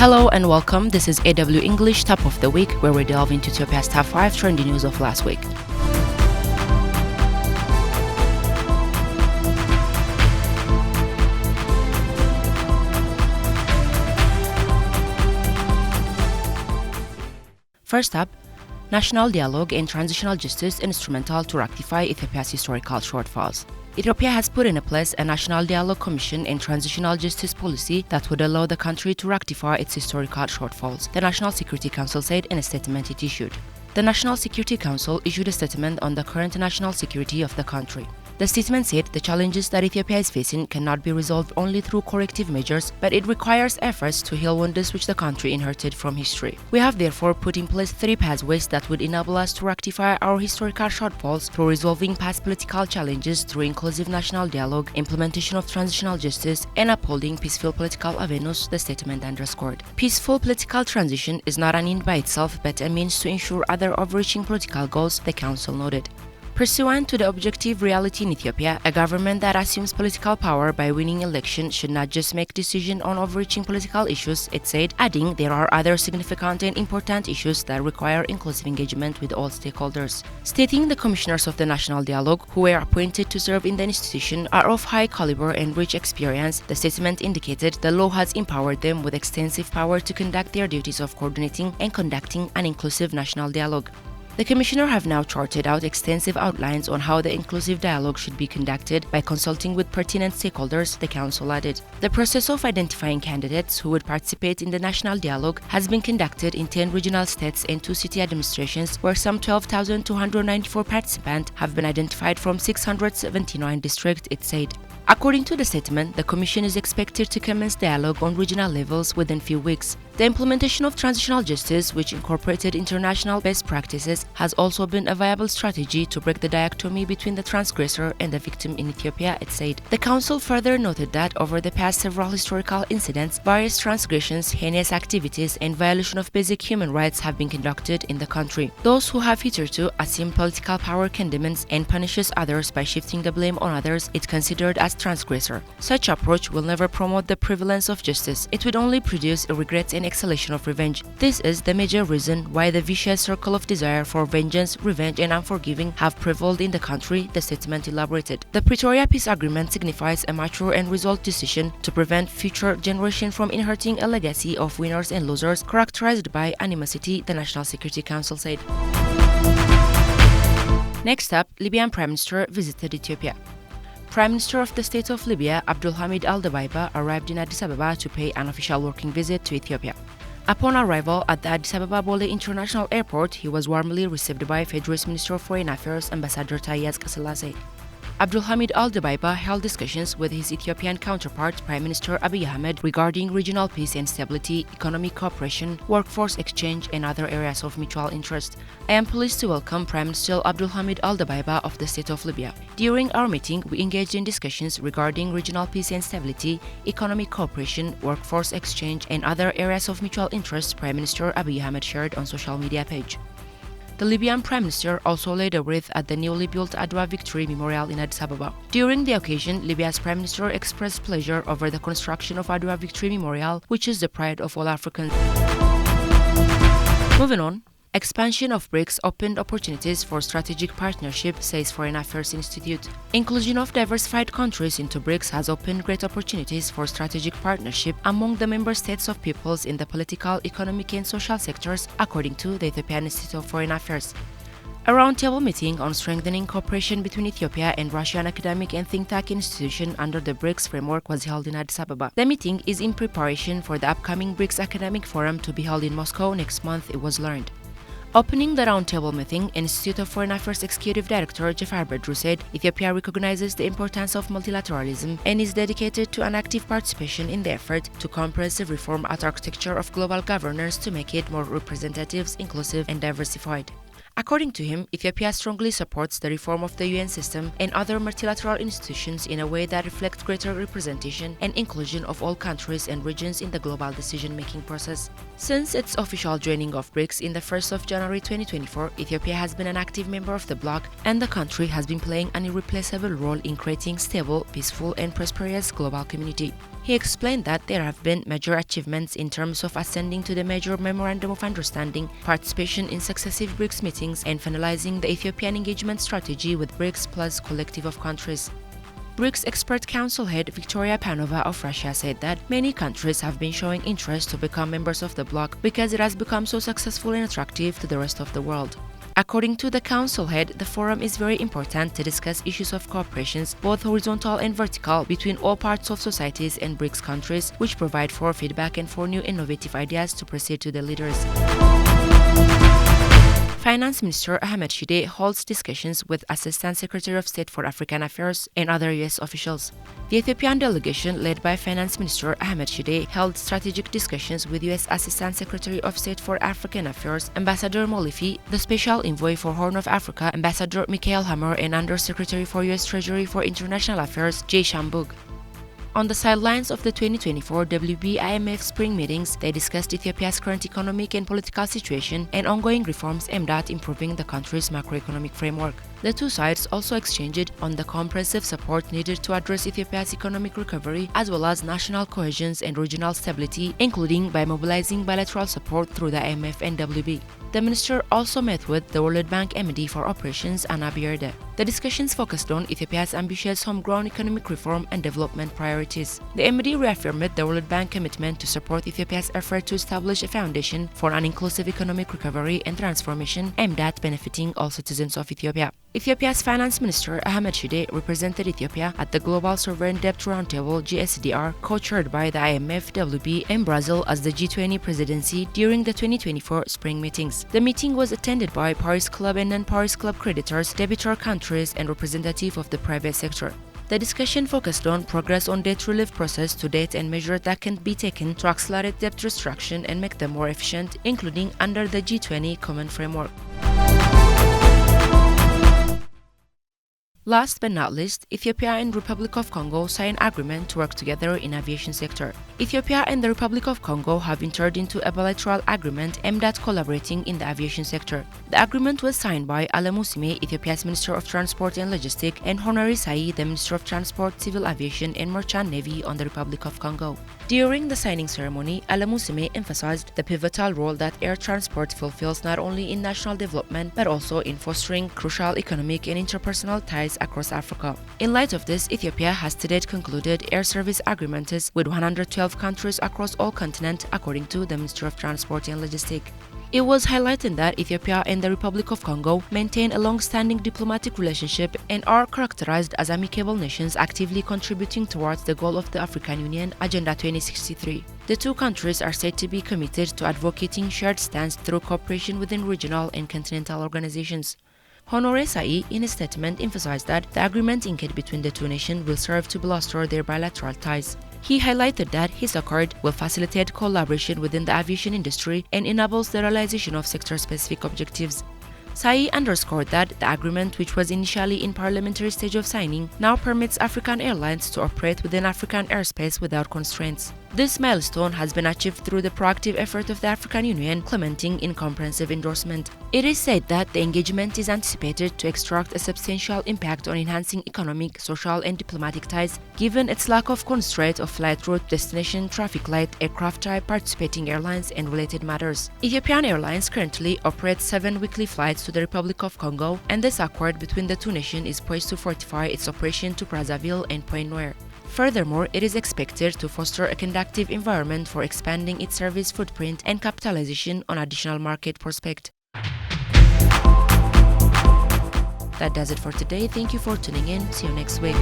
Hello and welcome. This is AW English Top of the Week, where we delve into Ethiopia's top 5 trendy news of last week. First up, national dialogue and transitional justice instrumental to rectify Ethiopia's historical shortfalls. Ethiopia has put in place a national dialogue commission and transitional justice policy that would allow the country to rectify its historical shortfalls, the National Security Council said in a statement it issued. The National Security Council issued a statement on the current national security of the country. The statement said the challenges that Ethiopia is facing cannot be resolved only through corrective measures, but it requires efforts to heal wounds which the country inherited from history. We have therefore put in place 3 pathways that would enable us to rectify our historical shortfalls through resolving past political challenges through inclusive national dialogue, implementation of transitional justice, and upholding peaceful political avenues, the statement underscored. Peaceful political transition is not an end by itself, but a means to ensure other overreaching political goals, the Council noted. Pursuant to the objective reality in Ethiopia, a government that assumes political power by winning elections should not just make decisions on overreaching political issues, it said, adding there are other significant and important issues that require inclusive engagement with all stakeholders. Stating the commissioners of the National Dialogue, who were appointed to serve in the institution, are of high caliber and rich experience, the statement indicated the law has empowered them with extensive power to conduct their duties of coordinating and conducting an inclusive national dialogue. The Commissioner have now charted out extensive outlines on how the inclusive dialogue should be conducted by consulting with pertinent stakeholders, the Council added. The process of identifying candidates who would participate in the national dialogue has been conducted in 10 regional states and 2 city administrations, where some 12,294 participants have been identified from 679 districts, it said. According to the statement, the Commission is expected to commence dialogue on regional levels within few weeks. The implementation of transitional justice, which incorporated international best practices, has also been a viable strategy to break the dichotomy between the transgressor and the victim in Ethiopia, it said. The Council further noted that over the past several historical incidents, various transgressions, heinous activities, and violation of basic human rights have been conducted in the country. Those who have hitherto assumed political power condemns and punishes others by shifting the blame on others, it considered as transgressor. Such approach will never promote the prevalence of justice. It would only produce a regret and exhalation of revenge. This is the major reason why the vicious circle of desire for vengeance, revenge, and unforgiving have prevailed in the country, the statement elaborated. The Pretoria Peace Agreement signifies a mature and resolved decision to prevent future generations from inheriting a legacy of winners and losers characterized by animosity, the National Security Council said. Next up, Libyan Prime Minister visited Ethiopia. Prime Minister of the State of Libya, Abdulhamid Al-Dabaiba, arrived in Addis Ababa to pay an official working visit to Ethiopia. Upon arrival at the Addis Ababa Bole International Airport, he was warmly received by Federal Minister of Foreign Affairs, Ambassador Taye Asqeselase. Abdulhamid Al-Dabaiba held discussions with his Ethiopian counterpart, Prime Minister Abiy Ahmed, regarding regional peace and stability, economic cooperation, workforce exchange, and other areas of mutual interest. I am pleased to welcome Prime Minister Abdulhamid Al-Dabaiba of the State of Libya. During our meeting, we engaged in discussions regarding regional peace and stability, economic cooperation, workforce exchange, and other areas of mutual interest, Prime Minister Abiy Ahmed shared on social media page. The Libyan Prime Minister also laid a wreath at the newly built Adwa Victory Memorial in Addis Ababa. During the occasion, Libya's Prime Minister expressed pleasure over the construction of Adwa Victory Memorial, which is the pride of all Africans. Moving on. Expansion of BRICS opened opportunities for strategic partnership, says Foreign Affairs Institute. Inclusion of diversified countries into BRICS has opened great opportunities for strategic partnership among the member states of peoples in the political, economic, and social sectors, according to the Ethiopian Institute of Foreign Affairs. A roundtable meeting on strengthening cooperation between Ethiopia and Russian academic and think tank institutions under the BRICS framework was held in Addis Ababa. The meeting is in preparation for the upcoming BRICS Academic Forum to be held in Moscow next month, it was learned. Opening the roundtable meeting, Institute of Foreign Affairs Executive Director Jafar Bedru said Ethiopia recognizes the importance of multilateralism and is dedicated to an active participation in the effort to comprehensive reform at architecture of global governance to make it more representative, inclusive, and diversified. According to him, Ethiopia strongly supports the reform of the UN system and other multilateral institutions in a way that reflects greater representation and inclusion of all countries and regions in the global decision-making process. Since its official joining of BRICS in the 1st of January 2024, Ethiopia has been an active member of the bloc, and the country has been playing an irreplaceable role in creating stable, peaceful, and prosperous global community. He explained that there have been major achievements in terms of ascending to the major Memorandum of Understanding, participation in successive BRICS meetings, and finalizing the Ethiopian engagement strategy with BRICS plus collective of countries. BRICS Expert Council head Victoria Panova of Russia said that many countries have been showing interest to become members of the bloc because it has become so successful and attractive to the rest of the world. According to the council head, the forum is very important to discuss issues of cooperation, both horizontal and vertical, between all parts of societies and BRICS countries, which provide for feedback and for new innovative ideas to proceed to the leaders. Finance Minister Ahmed Shide holds discussions with Assistant Secretary of State for African Affairs and other U.S. officials. The Ethiopian delegation, led by Finance Minister Ahmed Shide, held strategic discussions with U.S. Assistant Secretary of State for African Affairs Ambassador Molifi, the Special Envoy for Horn of Africa Ambassador Michael Hammer, and Under Secretary for U.S. Treasury for International Affairs Jay Shambug. On the sidelines of the 2024 WB-IMF spring meetings, they discussed Ethiopia's current economic and political situation and ongoing reforms aimed at improving the country's macroeconomic framework. The two sides also exchanged on the comprehensive support needed to address Ethiopia's economic recovery as well as national cohesion and regional stability, including by mobilizing bilateral support through the IMF and WB. The minister also met with the World Bank MD for Operations, Anna Bierde. The discussions focused on Ethiopia's ambitious homegrown economic reform and development priorities. The MD reaffirmed the World Bank commitment to support Ethiopia's effort to establish a foundation for an inclusive economic recovery and transformation aimed at benefiting all citizens of Ethiopia. Ethiopia's Finance Minister Ahmed Shide represented Ethiopia at the Global Sovereign Debt Roundtable (GSDR), co-chaired by the IMF, WB, and Brazil as the G20 presidency during the 2024 spring meetings. The meeting was attended by Paris Club and non-Paris Club creditors, debitor countries, and representatives of the private sector. The discussion focused on progress on debt relief process to date and measures that can be taken to accelerate debt restructuring and make them more efficient, including under the G20 common framework. Last but not least, Ethiopia and Republic of Congo signed an agreement to work together in aviation sector. Ethiopia and the Republic of Congo have entered into a bilateral agreement aimed at collaborating in the aviation sector. The agreement was signed by Ale Musime, Ethiopia's Minister of Transport and Logistics, and Honorary Sai, the Minister of Transport, Civil Aviation and Merchant Navy on the Republic of Congo. During the signing ceremony, Ale Musime emphasized the pivotal role that air transport fulfills not only in national development but also in fostering crucial economic and interpersonal ties across Africa. In light of this, Ethiopia has to date concluded air service agreements with 112 countries across all continents, according to the Minister of Transport and Logistics. It was highlighted that Ethiopia and the Republic of Congo maintain a long-standing diplomatic relationship and are characterized as amicable nations actively contributing towards the goal of the African Union Agenda 2063. The two countries are said to be committed to advocating shared stance through cooperation within regional and continental organizations. Honoré Sai, in a statement, emphasized that the agreement inked between the two nations will serve to bolster their bilateral ties. He highlighted that his accord will facilitate collaboration within the aviation industry and enables the realization of sector-specific objectives. Sai underscored that the agreement, which was initially in parliamentary stage of signing, now permits African airlines to operate within African airspace without constraints. This milestone has been achieved through the proactive effort of the African Union, implementing in comprehensive endorsement. It is said that the engagement is anticipated to extract a substantial impact on enhancing economic, social, and diplomatic ties, given its lack of constraint of flight route, destination, traffic light, aircraft type, participating airlines, and related matters. Ethiopian Airlines currently operates 7 weekly flights to the Republic of Congo, and this accord between the two nations is poised to fortify its operation to Brazzaville and Pointe-Noire. Furthermore, it is expected to foster a conducive environment for expanding its service footprint and capitalization on additional market prospects. That does it for today. Thank you for tuning in. See you next week.